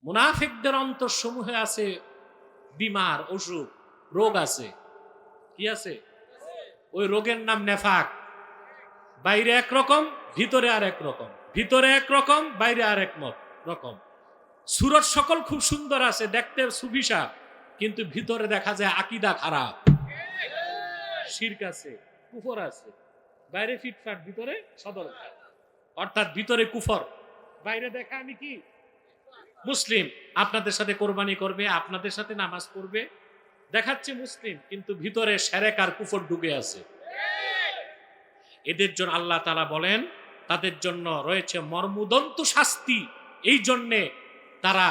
মুনাফিকদের অন্তরসমূহে আছে বিমার, অসুখ, রোগ আছে। কি আছে? ওই রোগের নাম নেফাক। বাইরে একরকম, ভিতরে আর এক রকম, ভিতরে একরকম, বাইরে আর এক রকম। সুরত সকল খুব সুন্দর আছে, দেখতে সুবিশা, কিন্তু ভিতরে দেখা যায় আকীদা খারাপ, শিরক আছে, কুফর আছে। বাইরে ফিটফাট, ভিতরে সদরঘাট, অর্থাৎ ভিতরে কুফর, বাইরে দেখা আমি কি মুসলিম। আপনাদের সাথে কোরবানি করবে, আপনাদের সাথে নামাজ পড়বে, দেখাচ্ছে মুসলিম, কিন্তু ভিতরে শিরক আর কুফর ঢুকে আছে। এদের জন্য আল্লাহ তাআলা বলেন তাদের জন্য রয়েছে মর্মদন্ত শাস্তি। এই জন্যে তারা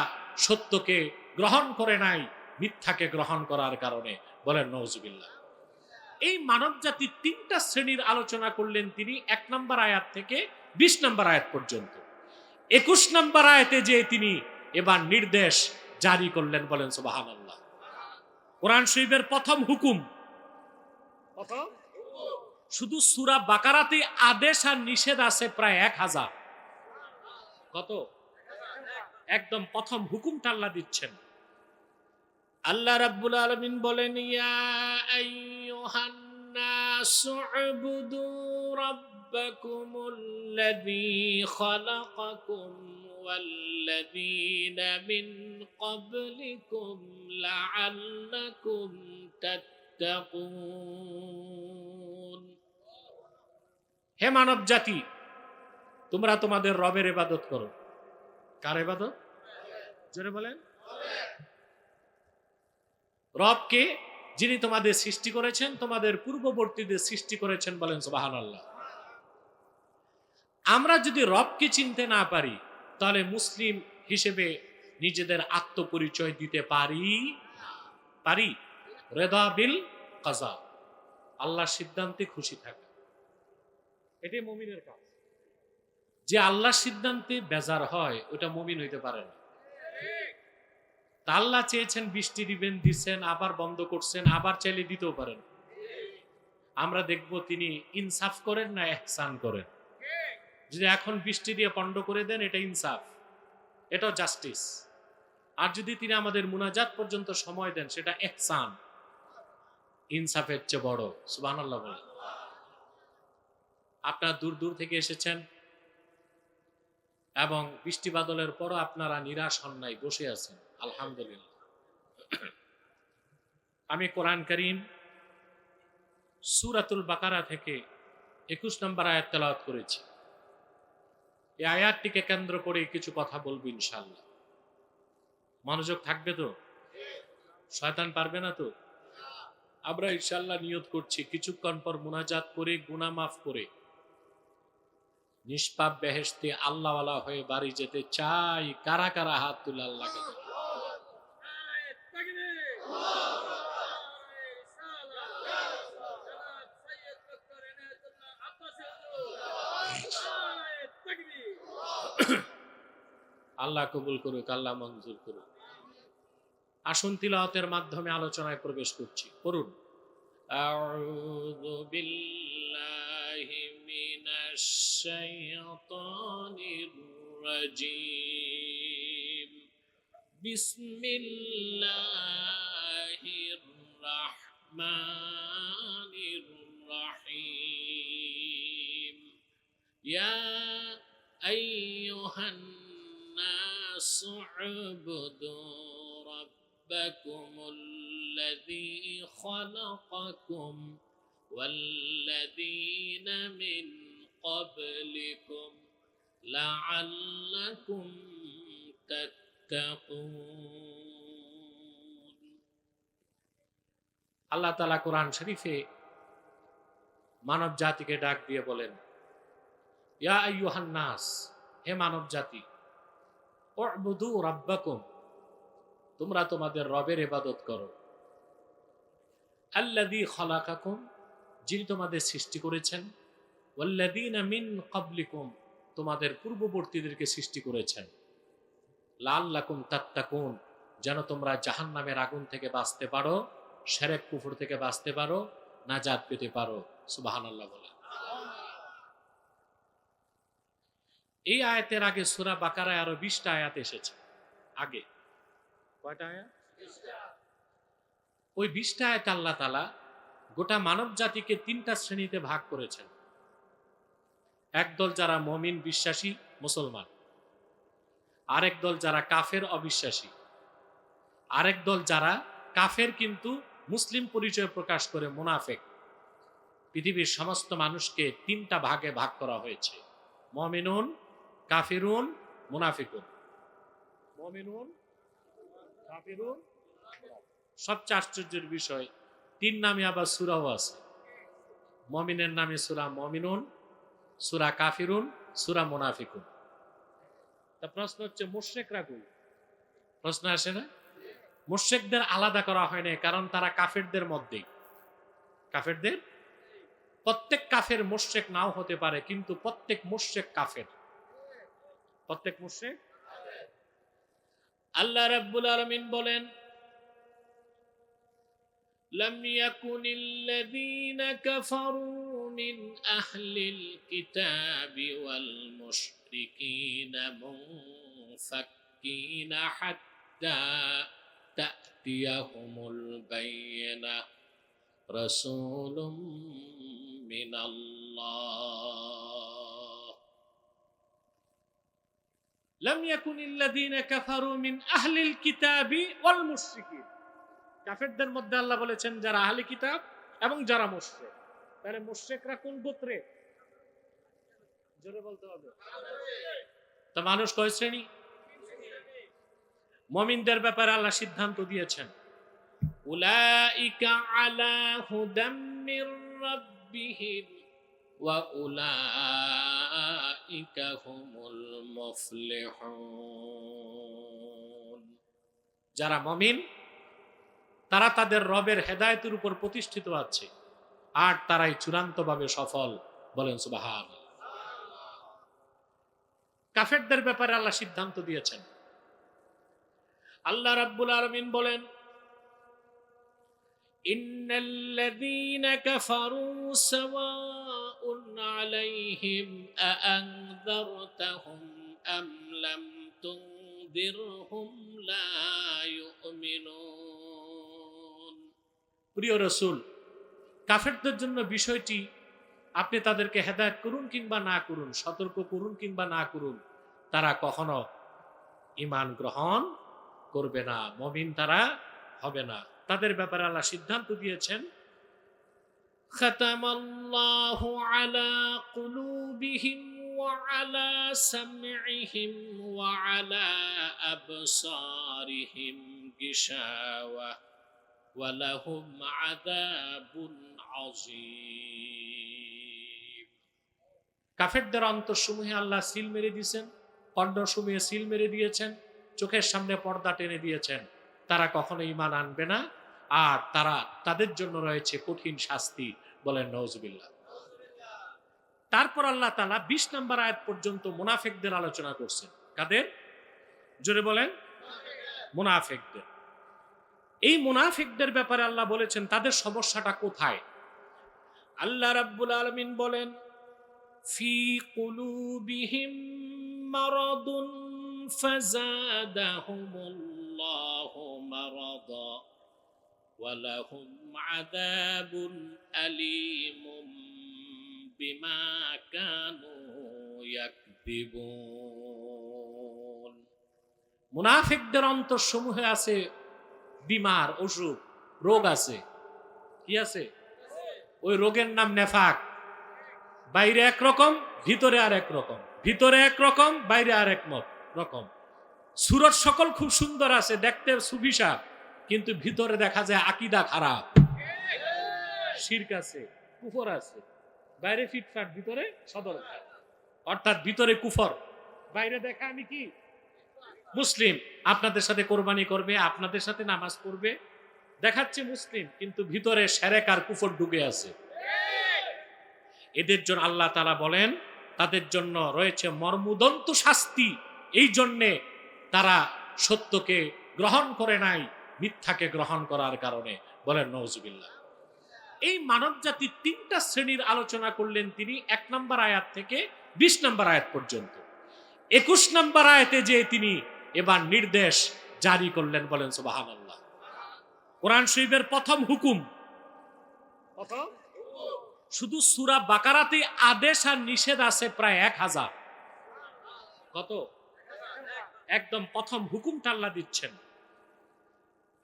সত্যকে গ্রহণ করে নাই, মিথ্যাকে গ্রহণ করার কারণে। বলেন নাউজুবিল্লাহ। এই মানব জাতির তিনটা শ্রেণীর আলোচনা করলেন তিনি 1 নম্বর আয়াত থেকে 20 নম্বর আয়াত পর্যন্ত। 21 নম্বর আয়াতে যে তিনি এবার নির্দেশ জারি করলেন। বলেন সুবহানাল্লাহ। কোরআন শরীফের প্রথম হুকুম, শুধু সূরা বাকারাতে আদেশ আর নিষেধ আছে প্রায় 1000। কত? একদম প্রথম হুকুমটা আল্লাহ দিচ্ছেন। আল্লাহ রাব্বুল আলামিন বলেন, ইয়া আইয়ুহান নাসু উবুদু রাব্বাকুমুল্লাযী খালাকাকুম ওয়াল্লাযীনা মিন ক্বাবলিকুম লাআল্লাকুম তাত্তাকুন। হে মানব জাতি, তোমরা তোমাদের রবের ইবাদত করো। কার ইবাদত? জোরে বলেন। রবকে, যিনি তোমাদের সৃষ্টি করেছেন, তোমাদের পূর্ববর্তীদের সৃষ্টি করেছেন। বলেন সুবহানাল্লাহ। আমরা যদি রবকে চিনতে না পারি, তাহলে মুসলিম হিসেবে নিজেদের আত্মপরিচয় দিতে পারি? রেদা বিল কাজা, আল্লাহর সিদ্ধান্তে খুশি থাকা, এটাই মুমিনের কাজ। যে আল্লাহর সিদ্ধান্তে বেজার হয়, ওটা মুমিন হইতে পারে না। আল্লাহ চেয়েছেন বৃষ্টি দিবেন, দিচ্ছেন, আবার বন্ধ করছেন, আবার চাইলে দিতেও পারেন। আমরা দেখব তিনি ইনসাফ করেন না ইহসান করেন। যদি এখন বৃষ্টি দিয়ে পণ্ড করে দেন, এটা ইনসাফ, এটাও জাস্টিস। আর যদি তিনি আমাদের মুনাজাত পর্যন্ত সময় দেন, সেটা ইহসান, ইনসাফের চেয়ে বড়। সুবহানাল্লাহ বলেন। আপনারা দূর দূর থেকে এসেছেন এবং বৃষ্টি বাদলের পরও আপনারা নিরাশ হন নাই, বসে আছেন, আলহামদুলিল্লাহ। আমি কোরআন কারীম সূরাতুল বাকারা থেকে 21 নম্বর আয়াত তেলাওয়াত করেছি। এই আয়াতটিকে কেন্দ্র করে কিছু কথা বলবো ইনশাআল্লাহ। মনোযোগ থাকবে তো? শয়তান পারবে না তো? আমরা ইনশাআল্লাহ নিয়ত করছি কিছুক্ষণ পর মুনাজাত করে, গুনাহ মাফ করে, নিষ্পাপ বেহেশতে আল্লাহওয়ালা হয়ে বাড়ি যেতে চাই। কারা কারা হাত তুলে আল্লাহকে? আল্লাহ কবুল করুক, আল্লাহ মঞ্জুর করুক। আসুন তিলাওয়াতের মাধ্যমে আলোচনায় প্রবেশ করছি। পড়ুন। আউযু বিল্লাহি মিনাশ শাইতানির রাজীম। বিসমিল্লাহির রাহমানির রাহিম। ইয়া আইয়ুহান নাসু উবুদু ربكم الذي خلقكم والذين من قبلكم لعلكم تتقون। আল্লাহ তাআলা কোরআন শরীফে মানব জাতিকে ডাক দিয়ে বলেন, ইয়া আইয়ুহান নাস, হে মানব জাতি, উবুদু রাব্বাকুম, তোমরা তোমাদের রবের ইবাদত করো। আল্লাযী খালাকাকুম, যিনি তোমাদের সৃষ্টি করেছেন, ওয়াল্লাযীনা মিন ক্বাবলিকুম, তোমাদের পূর্ববর্তীদেরকে সৃষ্টি করেছেন, লাআল্লাকুম তাত্তাকুন, যেন তোমরা জাহান্নামের আগুন থেকে বাঁচতে পারো, শিরক কুফর থেকে বাঁচতে পারো, নাজাত পেতে পারো। সুবহানাল্লাহ বলেন। এই আয়াতের আগে সূরা বাকারায় আরো 20টা আয়াত এসেছে। আগে কয়টা আয়াত? ওই 20টা আয়াত আল্লাহ তাআলা গোটা মানব জাতিকে 3টা শ্রেণীতে ভাগ করেছেন। একদল যারা মুমিন বিশ্বাসী মুসলমান, আরেক দল যারা কাফের অবিশ্বাসী, আরেক দল যারা কাফের কিন্তু মুসলিম পরিচয় প্রকাশ করে মুনাফিক। পৃথিবীর সমস্ত মানুষকে 3টা ভাগে ভাগ করা হয়েছে: মুমিনুন, কাফিরুন, মুনাফিকুন। মুমিনুন, কাফিরুন। সবচেয়ে আশ্চর্যের বিষয়, 3 নামে আবার সূরাও আছে। মুমিনের নামে সূরা মুমিনুন, সূরা কাফিরুন, সূরা মুনাফিকুন। তা প্রশ্ন হচ্ছে মুশরিকরা কই? প্রশ্ন আসে না? মুশরিকদের আলাদা করা হয় না, কারণ তারা কাফেরদের মধ্যেই। কাফেরদের প্রত্যেক কাফের মুশরিক নাও হতে পারে, কিন্তু প্রত্যেক মুশরিক কাফের। প্রত্যেক মুশরিক। আল্লাহ রাব্বুল আলামিন বলেন, لم يكن الذين كفروا من أهل الكتاب والمشركين منفكين حتى تأتيهم البينة رسول من الله لم يكن الذين كفروا من أهل الكتاب والمشركين। কাফেরদের মধ্যে আল্লাহ বলেছেন যারা আহলে কিতাব এবং যারা মুশরিক। তাহলে মুশরিকরা কোন গোত্রে? জোরে বলতে হবে। তো মানুষ কয় শ্রেণী? মুমিনদের ব্যাপারে আল্লাহ সিদ্ধান্ত দিয়েছেন, উলাইকা আলা হুদাম মির রাব্বিহিম ওয়া উলাইকা হুমুল মুফলিহুন। যারা মুমিন তারা তাদের রবের হেদায়েতের উপর প্রতিষ্ঠিত আছে, আর তারাই চূড়ান্তভাবে সফল। বলেন সুবহানাল্লাহ। কাফেরদের ব্যাপারে আল্লাহ সিদ্ধান্ত দিয়েছেন। আল্লাহ রাব্বুল আলামিন বলেন, ইন্নাল্লাযীনা কাফারু সাওয়াউন আলাইহিম আআনযারতাহুম আম লাম তুনযিরহুম লা ইউমিনুন। প্রিয় রাসূল, কাফেরদের জন্য বিষয়টি আপনি তাদেরকে হেদায়েত করুন কিংবা না করুন, সতর্ক করুন কিংবা না করুন, তারা কখনো ঈমান গ্রহণ করবে না, মুমিন তারা হবে না। তাদের ব্যাপারে আল্লাহ সিদ্ধান্ত দিয়েছেন, খাতামাল্লাহু আলা কুলুবিহিম ওয়া আলা সামইহিম ওয়া আলা আবসারিহিম গিশাওয়া ওয়া লাহুম আযাবুন আযীম। কাফেরদের অন্তরসমূহে আল্লাহ সিল মেরে দিয়েছেন, কর্ণসমূহে সিল মেরে দিয়েছেন, চোখের সামনে পর্দা টেনে দিয়েছেন। তারা কখনো ঈমান আনবে না, আর তাদের জন্য রয়েছে কঠিন শাস্তি। বলেন নাউজুবিল্লাহ। তারপর আল্লাহ তাআলা 20 নম্বর আয়াত পর্যন্ত মুনাফিকদের আলোচনা করছেন। কাদের? জোরে বলেন। মুনাফিকদের। এই মুনাফিকদের ব্যাপারে আল্লাহ বলেছেন তাদের সমস্যাটা কোথায়। আল্লাহ রাব্বুল আলামিন বলেন, ফি কুলুবিহিম মারাদুন ফাযাদাহুমুল্লাহু মারাদা ওয়া লাহুম আযাবুন আলীমুম বিমা কানু ইয়াকযিবুন। মুনাফিকদের অন্তরসমূহে আছে বিমার, অসুখ, রোগ আছে। কি আছে? ওই রোগের নাম নেফাক। বাইরে একরকম, ভিতরে আর এক রকম। ভিতরে একরকম, বাইরে আর এক রকম। সুরত সকল খুব সুন্দর আছে, দেখতে সুবিশা, কিন্তু ভিতরে দেখা যায় আকীদা খারাপ, শিরক আছে, কুফর আছে। বাইরে ফিটফাট, ভিতরে সদরঘাট। অর্থাৎ ভিতরে কুফর, বাইরে দেখা আমি কি মুসলিম, আপনাদের সাথে কোরবানি করবে, আপনাদের সাথে নামাজ পড়বে, দেখাচ্ছে মুসলিম, কিন্তু ভিতরে শিরক আর কুফর ঢুকে আছে। এদের জন্য আল্লাহ তাআলা বলেন তাদের জন্য রয়েছে মর্মদন্ত শাস্তি। এই জন্যে তারা সত্যকে গ্রহণ করে নাই, মিথ্যাকে গ্রহণ করার কারণে। বলেন নাউজুবিল্লাহ। এই মানব জাতির 3টা শ্রেণীর আলোচনা করলেন তিনি 1 নম্বর আয়াত থেকে 20 নম্বর আয়াত পর্যন্ত। 21 নম্বর আয়াতে যে তিনি এবার নির্দেশ জারি করলেন, বলেন সুবহানাল্লাহ। কোরআন শরীফের প্রথম হুকুম, শুধু সূরা বাকারাতে আদেশ আর নিষেধ আছে প্রায় 1000। কত? একদম প্রথম হুকুমটা আল্লাহ দিচ্ছেন।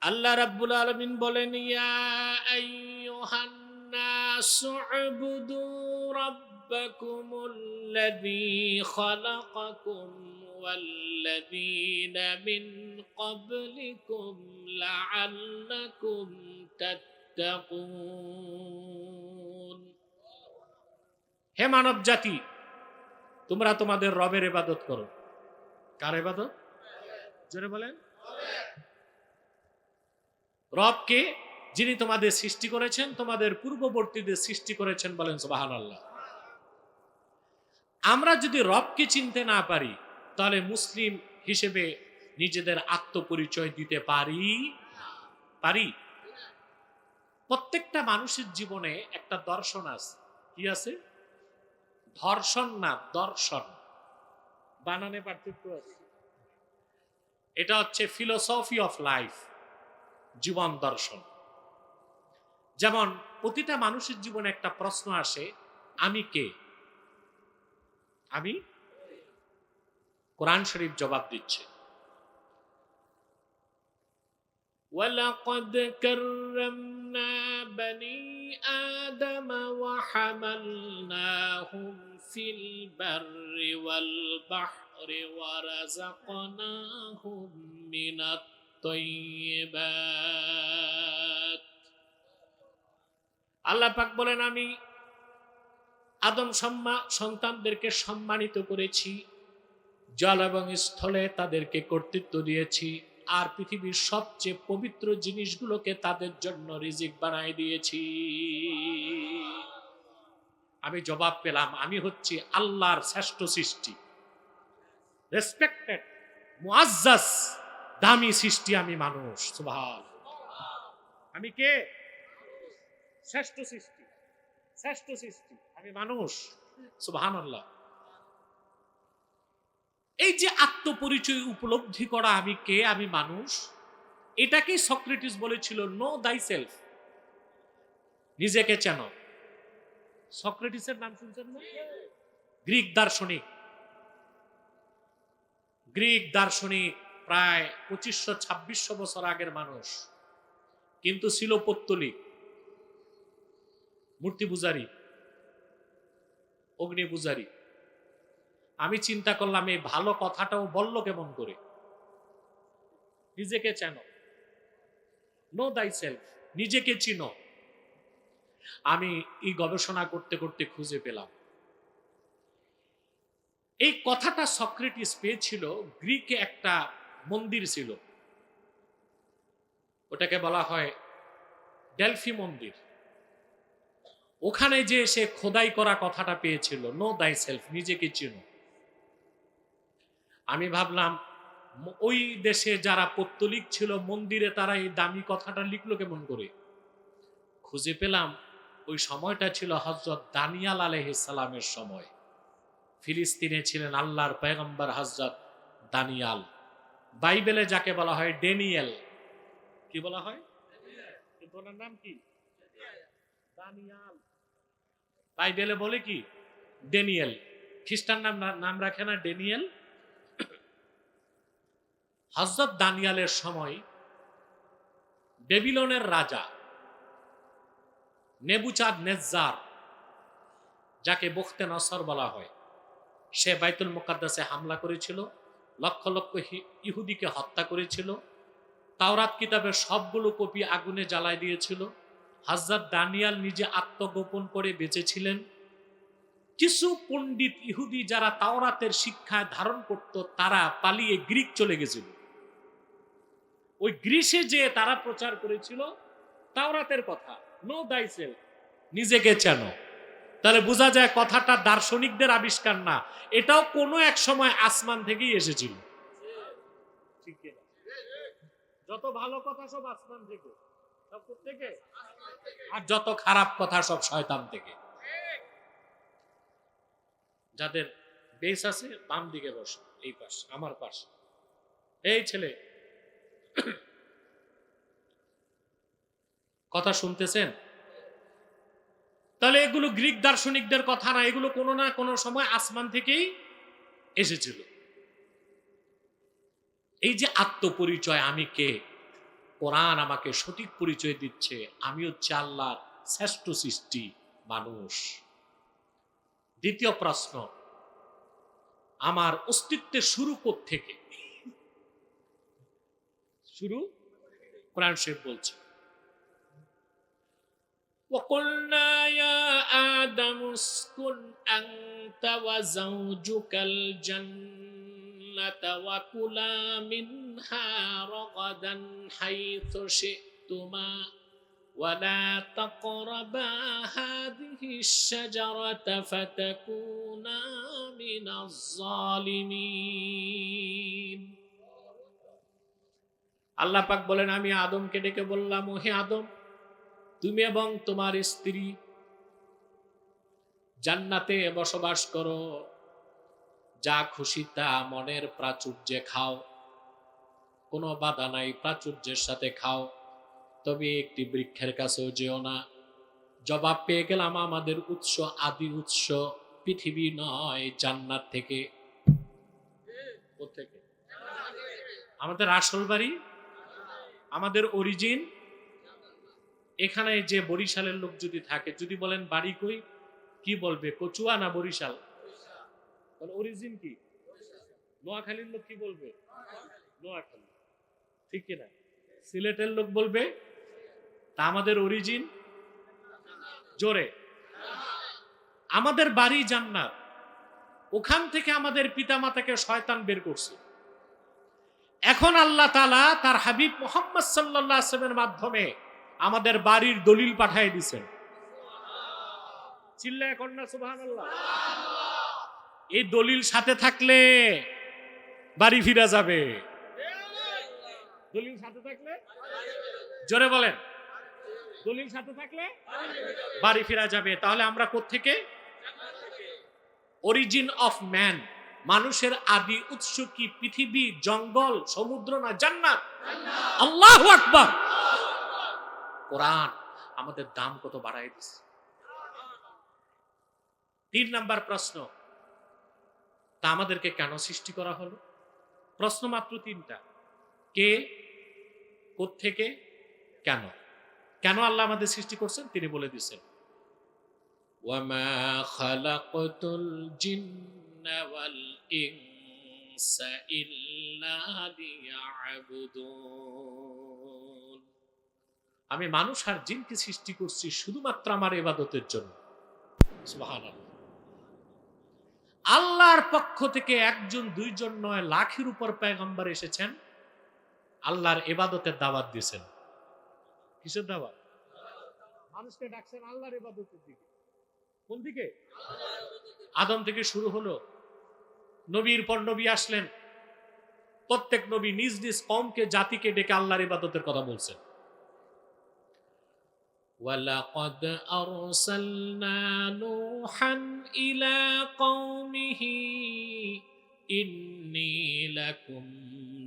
আল্লাহ রাব্বুল আলামিন বলেন, ইয়া আইয়ুহান নাসু উবুদু রাব্বাকুমুল্লাযী খালাকাকুম ওয়াল্লাযীনা মিন ক্বাবলিকুম লাআল্লাকুম তাত্তাকুন। হে মানব জাতি, তোমরা তোমাদের রবের ইবাদত করো। কার ইবাদত? জোরে বলেন। রবকে, যিনি তোমাদের সৃষ্টি করেছেন, তোমাদের পূর্ববর্তীদের সৃষ্টি করেছেন, বলেন সুবহানাল্লাহ। আমরা যদি রবকে চিনতে না পারি, তাহলে মুসলিম হিসেবে নিজেদের আত্মপরিচয় দিতে পারি? প্রত্যেকটা মানুষের জীবনে একটা দর্শন আছে। কি আছে? ধর্ষণ না, দর্শন। বানানে পার্থক্য আছে। এটা হচ্ছে ফিলোসফি অফ লাইফ, জীবন দর্শন। যেমন প্রতিটা মানুষের জীবনে একটা প্রশ্ন আসে, আমি কে? আমি? কোরআন শরীফ জবাব দিচ্ছে, ওয়ালাকাদ কাররামনা বনি আদম ওয়া হামালনাহুম ফিল বাররি ওয়াল বাহরি ওয়া রাযাকনাহুম মিনাত তাইয়্যিবাত। আল্লাহ পাক বলেন, আমি আদম সন্তানদেরকে সম্মানিত করেছি, জল এবং স্থলে তাদেরকে কর্তৃত্ব দিয়েছি, আর পৃথিবীর সবচেয়ে পবিত্র জিনিসগুলোকে তাদের জন্য রিজিক বানায় দিয়েছি। আমি জবাব পেলাম, আমি হচ্ছি আল্লাহর শ্রেষ্ঠ সৃষ্টি, রেসপেক্টেড, মুআজ্জাজ, দামি সৃষ্টি। আমি মানুষ। সুবহানাল্লাহ। আমি কে? শ্রেষ্ঠ সৃষ্টি, শ্রেষ্ঠ সৃষ্টি, আমি মানুষ। সুবহানাল্লাহ। এই যে আত্মপরিচয় উপলব্ধি করা, আমি কে, আমি মানুষ, এটাকেই সক্রেটিস বলেছিল নো দাই সেলফ, নিজেকে চেনো। সক্রেটিসের নাম শুনছেন না? গ্রিক দার্শনিক, প্রায় 2500-2600 বছর আগের মানুষ, কিন্তু ছিল পৌত্তলিক, মূর্তি পূজারী, অগ্নি পূজারী। আমি চিন্তা করলাম, এই ভালো কথাটাও বলল কেমন করে? নিজেকে চেনো, নো দাই সেলফ, নিজেকে চিনো। আমি এই গবেষণা করতে করতে খুঁজে পেলাম, এই কথাটা সক্রেটিস পেয়েছিল গ্রিকে একটা মন্দির ছিল, ওটাকে বলা হয় ডেলফি মন্দির। ওখানে যে সে খোদাই করা কথাটা পেয়েছিল, নো দাই সেলফ, নিজেকে চিনো। আমি ভাবলাম, ওই দেশে যারা পৌত্তলিক ছিল মন্দিরে, তারা এই দামি কথাটা লিখলো কেমন করে? খুঁজে পেলাম, ওই সময়টা ছিল হযরত দানিয়াল আলাইহিস সালামের সময়। ফিলিস্তিনে ছিলেন আল্লাহর পয়গম্বর হযরত দানিয়াল। বাইবেলে যাকে বলা হয় ড্যানিয়েল। কি বলা হয়? কিন্তু ওনার নাম কি? দানিয়াল। বাইবেলে বলে কি? ড্যানিয়েল। খ্রিস্টান নাম রাখে না ড্যানিয়েল? হযরত দানিয়ালের সময় বেবিলনের রাজা নেবুচাঁদনেজ্জার, যাকে বখতে নসর বলা হয়, সে বাইতুল মুকাদ্দাসে হামলা করেছিল, লক্ষ লক্ষ ইহুদিকে হত্যা করেছিল, তাওরাত কিতাবের সবগুলো কপি আগুনে জ্বালায় দিয়েছিল। হযরত দানিয়াল নিজে আত্মগোপন করে বেঁচেছিলেন। কিছু পণ্ডিত ইহুদি যারা তাওরাতের শিক্ষায় ধারণ করত, তারা পালিয়ে গ্রিক চলে গেছিল। ওই গ্রিসে যে তারা প্রচার করেছিল তাওরাতের কথা, নো দাই সেলফ, নিজেকে চেনো। তাহলে বোঝা যায় কথাটা দার্শনিকদের আবিষ্কার না, এটাও কোনো এক সময় আসমান থেকেই এসেছিল। ঠিক কিনা? যত ভালো কথা সব আসমান থেকে, সব থেকে, আর যত খারাপ কথা সব শয়তান থেকে। যাদের বেস আছে বাম দিকে বসে, এই পাশ, আমার পাশে, এই ছেলে, কথা শুনতেছেন? তাহলে এগুলো গ্রিক দার্শনিকদের কথা না, এগুলো কোনো না কোনো সময় আসমান থেকেই এসেছিল। এই যে আত্মপরিচয়, আমি কে, কোরআন আমাকে সঠিক পরিচয় দিচ্ছে, আমি হচ্ছে আল্লাহর শ্রেষ্ঠ সৃষ্টি মানুষ। দ্বিতীয় প্রশ্ন, আমার অস্তিত্বের শুরু কোত্থেকে? শুরু কোরআন শরীফ বলছে, وَقُلْنَا يَا آدَمُ اسْكُنْ أَنْتَ وَزَوْجُكَ الْجَنَّةَ وَكُلَا مِنْهَا رَغَدًا حَيْثُ شِئْتُمَا وَلَا تَقْرَبَا هَذِهِ الشَّجَرَةَ فَتَكُونَا مِنَ الظَّالِمِينَ। আল্লাহ পাক বলেন, আমি আদমকে ডেকে বললাম, ও হে আদম, তুমি এবং তোমার স্ত্রী জান্নাতে বসবাস করো, যা খুশি তা মনের প্রাচুর্যে খাও, কোনো বাধা নাই, প্রাচুর্যের সাথে খাও, তবে একটি বৃক্ষের কাছেও যেও না। জবাব পেয়ে গেলাম, আমাদের উৎস, আদি উৎস পৃথিবী নয়, জান্নাত থেকে। কোত্থেকে? আমাদের আসল বাড়ি, আমাদের অরিজিন এখানে। যে বরিশালের লোক যদি থাকে, যদি বলেন বাড়ি কই, কি বলবে? কচুয়া না বরিশাল? অরিজিন কি? নোয়াখালীর লোক কি বলবে? নোয়াখালী, ঠিক কিনা? সিলেটের লোক বলবে, তা আমাদের অরিজিন জোরে, আমাদের বাড়ি জান্নাত। ওখান থেকে আমাদের পিতামাতাকে শয়তান বের করছে। এখন আল্লাহ তাআলা তার হাবিব মুহাম্মদ সাল্লাল্লাহু আলাইহি ওয়াসাল্লামের মাধ্যমে আমাদের বাড়ির দলিল পাঠিয়ে দিয়েছেন। চিল্লায় কন্যা সুবহানাল্লাহ। এই দলিল সাথে থাকলে বাড়ি ফিরা যাবে। দলিল সাথে থাকলে, জোরে বলেন, দলিল সাথে থাকলে বাড়ি ফিরা যাবে। তাহলে আমরা কোত্থেকে? অরিজিন অফ ম্যান, মানুষের আদি উৎস কি? পৃথিবী, জঙ্গল, সমুদ্র না জান্নাত? আল্লাহু আকবার। কোরআন আমাদের দাম কত বাড়ায় দিচ্ছে। 3 নাম্বার প্রশ্ন, তা আমাদেরকে কেন সৃষ্টি করা হলো? প্রশ্ন মাত্র 3টা, কে, কোত্থেকে, কেন। কেন আল্লাহ আমাদের সৃষ্টি করছেন তিনি বলে দিচ্ছেন, ওয়ামা খালাকতুল জিন্না ওয়াল ইনসা ইল্লা লিয়াবুদুন। আমি মানুষ আর জিনকে সৃষ্টি করছি শুধুমাত্র আমার ইবাদতের জন্য। সুবহানাল্লাহ। আল্লাহর পক্ষ থেকে 1 জন 2 জন নয়, লাখের উপর পয়গম্বর এসেছেন, আল্লাহর ইবাদতের দাওয়াত দিয়েছেন। কিসের দাওয়াত? মানুষকে ডাকছেন আল্লাহর ইবাদতের দিকে। কোন দিকে? আদম থেকে শুরু হলো, নবীর পর নবী আসলেন, প্রত্যেক নবী নিজ নিজ কওমকে, জাতিকে ডেকে আল্লাহর ইবাদতের কথা বলছেন। ওয়ালাকাদ আরসালনা নূহান ইলা কওমিহি ইন্নী লাকুম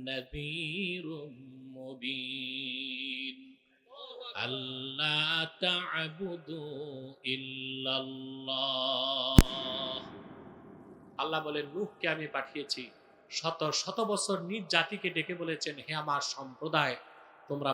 নাযীরুম মুবিন আল্লা তা'বুদু ইল্লাল্লাহ। আল্লাহ বলেন, নূহকে আমি পাঠিয়েছি, শত শত বছর নিজ জাতিকে ডেকে বলেছেন, হে আমার সম্প্রদায়, তোমরা